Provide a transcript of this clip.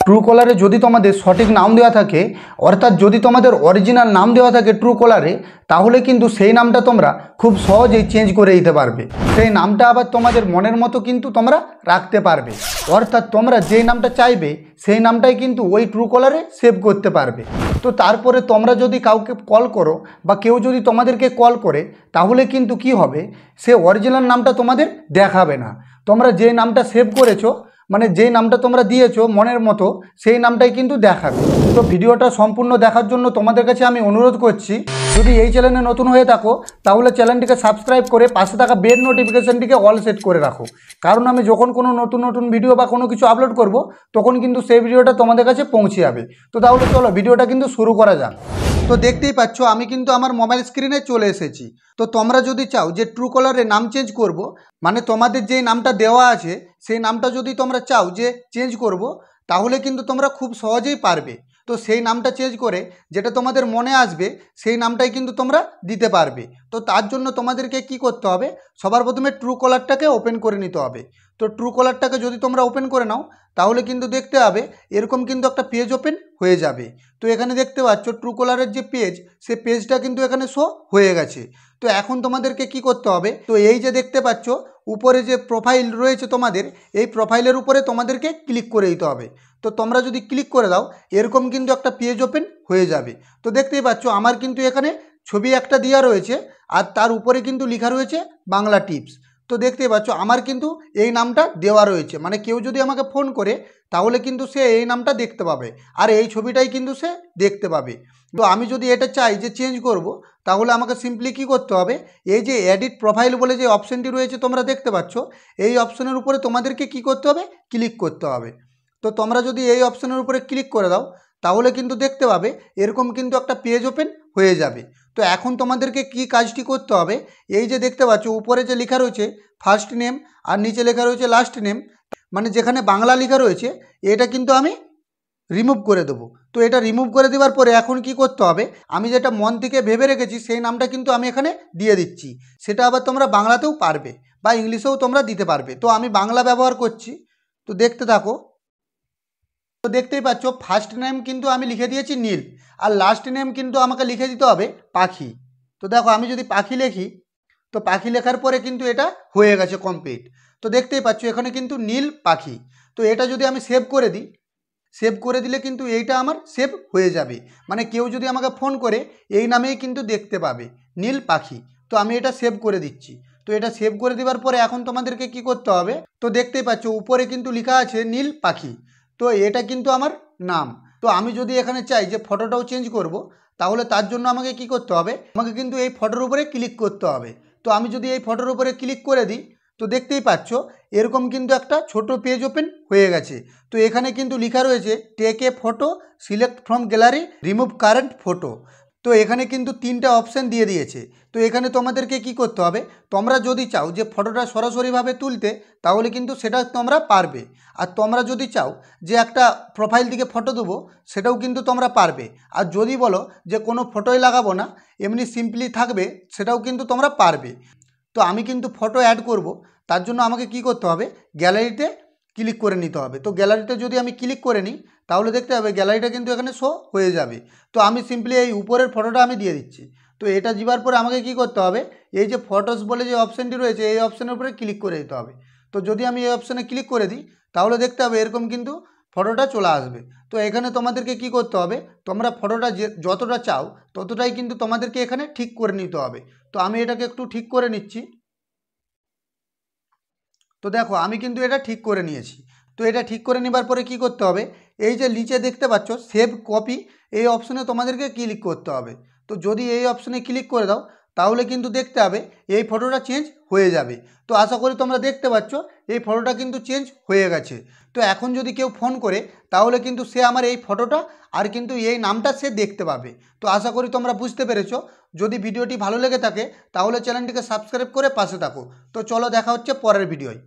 ট্রুকলারে যদি তোমাদের সঠিক নাম দেওয়া থাকে, অর্থাৎ যদি তোমাদের অরিজিনাল নাম দেওয়া থাকে ট্রুকলারে, তাহলে কিন্তু সেই নামটা তোমরা খুব সহজেই চেঞ্জ করে দিতে পারবে। সেই নামটা আবার তোমাদের মনের মতো কিন্তু তোমরা রাখতে পারবে, অর্থাৎ তোমরা যেই নামটা চাইবে সেই নামটাই কিন্তু ওই ট্রুকলারে সেভ করতে পারবে। তো তারপরে তোমরা যদি কাউকে কল করো বা কেউ যদি তোমাদেরকে কল করে, তাহলে কিন্তু কি হবে, সে অরিজিনাল নামটা তোমাদের দেখাবে না। তোমরা যে নামটা সেভ করেছো, মানে যেই নামটা তোমরা দিয়েছো মনের মতো, সেই নামটাই কিন্তু দেখাবে। তো ভিডিওটা সম্পূর্ণ দেখার জন্য তোমাদের কাছে আমি অনুরোধ করছি, যদি এই চ্যানেলে নতুন হয়ে থাকো তাহলে চ্যানেলটিকে সাবস্ক্রাইব করে পাশে থাকা বেল নোটিফিকেশনটিকে অল সেট করে রাখো, কারণ আমি যখন কোনো নতুন ভিডিও বা কোনো কিছু আপলোড করব তখন কিন্তু সেই ভিডিওটা তোমাদের কাছে পৌঁছে যাবে। তো তাহলে চলো ভিডিওটা কিন্তু শুরু করা যাক। তো দেখতেই পাচ্ছ আমি কিন্তু আমার মোবাইল স্ক্রিনে চলে এসেছি। তো তোমরা যদি চাও যে ট্রুকলারে নাম চেঞ্জ করব, মানে তোমাদের যে নামটা দেওয়া আছে সেই নামটা যদি তোমরা চাও যে চেঞ্জ করব, তাহলে কিন্তু তোমরা খুব সহজেই পারবে। তো সেই নামটা চেঞ্জ করে যেটা তোমাদের মনে আসবে সেই নামটাই কিন্তু তোমরা দিতে পারবে। তো তার জন্য তোমাদেরকে কি করতে হবে, সবার প্রথমে ট্রুকলারটাকে ওপেন করে নিতে হবে। তো ট্রুকলারটাকে যদি তোমরা ওপেন করে নাও, তাহলে কিন্তু দেখতে হবে এরকম কিন্তু একটা পেজ ওপেন হয়ে যাবে। তো এখানে দেখতে পাচ্ছ ট্রুকলারের যে পেজ, সে পেজটা কিন্তু এখানে শো হয়ে গেছে। তো এখন তোমাদেরকে কি করতে হবে, তো এই যে দেখতে পাচ্ছ উপরে যে প্রোফাইল রয়েছে তোমাদের, এই প্রোফাইলের উপরে তোমাদেরকে ক্লিক করে দিতে হবে। তো তোমরা যদি ক্লিক করে দাও এরকম কিন্তু একটা পেজ ওপেন হয়ে যাবে। তো দেখতেই পাচ্ছ আমার কিন্তু এখানে ছবি একটা দেওয়া রয়েছে, আর তার উপরে কিন্তু লেখা রয়েছে বাংলা টিপস। তো দেখতেই পাচ্ছ আমার কিন্তু এই নামটা দেওয়া রয়েছে, মানে কেউ যদি আমাকে ফোন করে তাহলে কিন্তু সে এই নামটা দেখতে পাবে, আর এই ছবিটাই কিন্তু সে দেখতে পাবে। তো আমি যদি এটা চাই যে চেঞ্জ করব, তাহলে আমাকে সিম্পলি কী করতে হবে, এই যে এডিট প্রোফাইল বলে যে অপশানটি রয়েছে তোমরা দেখতে পাচ্ছ, এই অপশানের উপরে তোমাদেরকে কি করতে হবে, ক্লিক করতে হবে। তো তোমরা যদি এই অপশানের উপরে ক্লিক করে দাও, তাহলে কিন্তু দেখতে পাবে এরকম কিন্তু একটা পেজ ওপেন হয়ে যাবে। তো এখন তোমাদেরকে কি কাজটি করতে হবে, এই যে দেখতে পাচ্ছ উপরে যে লেখা রয়েছে ফার্স্ট নেম আর নিচে লেখা রয়েছে লাস্ট নেম, মানে যেখানে বাংলা লেখা রয়েছে এটা কিন্তু আমি রিমুভ করে দেবো। তো এটা রিমুভ করে দেওয়ার পরে এখন কি করতে হবে, আমি যেটা মন থেকে ভেবে রেখেছি সেই নামটা কিন্তু আমি এখানে দিয়ে দিচ্ছি। সেটা আবার তোমরা বাংলাতেও পারবে বা ইংলিশেও তোমরা দিতে পারবে। তো আমি বাংলা ব্যবহার করছি, তো দেখতে থাকো। তো দেখতেই পাচ্ছ ফার্স্ট নেম কিন্তু আমি লিখে দিয়েছি নীল, আর লাস্ট নেম কিন্তু আমাকে লিখে দিতে হবে পাখি। তো দেখো আমি যদি পাখি লিখি, তো পাখি লেখার পরে কিন্তু এটা হয়ে গেছে কমপ্লিট। তো দেখতেই পাচ্ছ এখানে কিন্তু নীল পাখি। তো এটা যদি আমি সেভ করে দিই, সেভ করে দিলে কিন্তু এইটা আমার সেভ হয়ে যাবে, মানে কেউ যদি আমাকে ফোন করে এই নামেই কিন্তু দেখতে পাবে নীল পাখি। তো আমি এটা সেভ করে দিচ্ছি। তো এটা সেভ করে দেওয়ার পরে এখন তোমাদেরকে কি করতে হবে, তো দেখতেই পাচ্ছ উপরে কিন্তু লেখা আছে নীল পাখি। তো এটা কিন্তু আমার নাম। তো আমি যদি এখানে চাই যে ফটোটাও চেঞ্জ করব, তাহলে তার জন্য আমাকে কি করতে হবে, আমাকে কিন্তু এই ফটোর উপরে ক্লিক করতে হবে। তো আমি যদি এই ফটোর উপরে ক্লিক করে দিই, তো দেখতেই পাচ্ছ এরকম কিন্তু একটা ছোট পেজ ওপেন হয়ে গেছে। তো এখানে কিন্তু লেখা রয়েছে take a photo, select from gallery, remove current photo. তো এখানে কিন্তু তিনটা অপশান দিয়ে দিয়েছে। তো এখানে তোমাদেরকে কি করতে হবে, তোমরা যদি চাও যে ফটোটা সরাসরিভাবে তুলতে, তাহলে কিন্তু সেটা তোমরা পারবে। আর তোমরা যদি চাও যে একটা প্রোফাইল থেকে ফটো দেবো, সেটাও কিন্তু তোমরা পারবে। আর যদি বলো যে কোনো ফটোই লাগাবো না, এমনি সিম্পলি থাকবে, সেটাও কিন্তু তোমরা পারবে। তো আমি কিন্তু ফটো অ্যাড করব, তার জন্য আমাকে কি করতে হবে, গ্যালারিতে ক্লিক করে নিতে হবে। তো গ্যালারিতে যদি আমি ক্লিক করে নিই, তাহলে দেখতে হবে গ্যালারিটা কিন্তু এখানে শো হয়ে যাবে। তো আমি সিম্পলি এই উপরের ফটোটা আমি দিয়ে দিচ্ছি। তো এটা যাবার পরে আমাকে কি করতে হবে, এই যে ফটোস বলে যে অপশানটি রয়েছে এই অপশানের উপরে ক্লিক করে দিতে হবে। তো যদি আমি এই অপশানে ক্লিক করে দিই, তাহলে দেখতে হবে এরকম কিন্তু ফটোটা চলে আসবে। তো এখানে তোমাদেরকে কি করতে হবে, তোমরা ফটোটা যতটা চাও ততটাই কিন্তু তোমাদেরকে এখানে ঠিক করে নিতে হবে। তো আমি এটাকে একটু ঠিক করে নিচ্ছি। তো দেখো আমি কিন্তু এটা ঠিক করে নিয়েছি। তো এটা ঠিক করে নেবার পরে কি করতে হবে, এই যে নিচে দেখতে পাচ্ছ সেভ কপি, এই অপশনে তোমাদেরকে ক্লিক করতে হবে। তো যদি এই অপশনে ক্লিক করে দাও, তাহলে কিন্তু দেখতে হবে এই ফটোটা চেঞ্জ হয়ে যাবে। তো আশা করি তোমরা দেখতে পাচ্ছ এই ফটোটা কিন্তু চেঞ্জ হয়ে গেছে। তো এখন যদি কেউ ফোন করে, তাহলে কিন্তু সে আমার এই ফটোটা আর কিন্তু এই নামটা সে দেখতে পাবে। তো আশা করি তোমরা বুঝতে পেরেছো। যদি ভিডিওটি ভালো লেগে থাকে তাহলে চ্যানেলটিকে সাবস্ক্রাইব করে পাশে থাকো। তো চলো দেখা হচ্ছে পরের ভিডিওয়।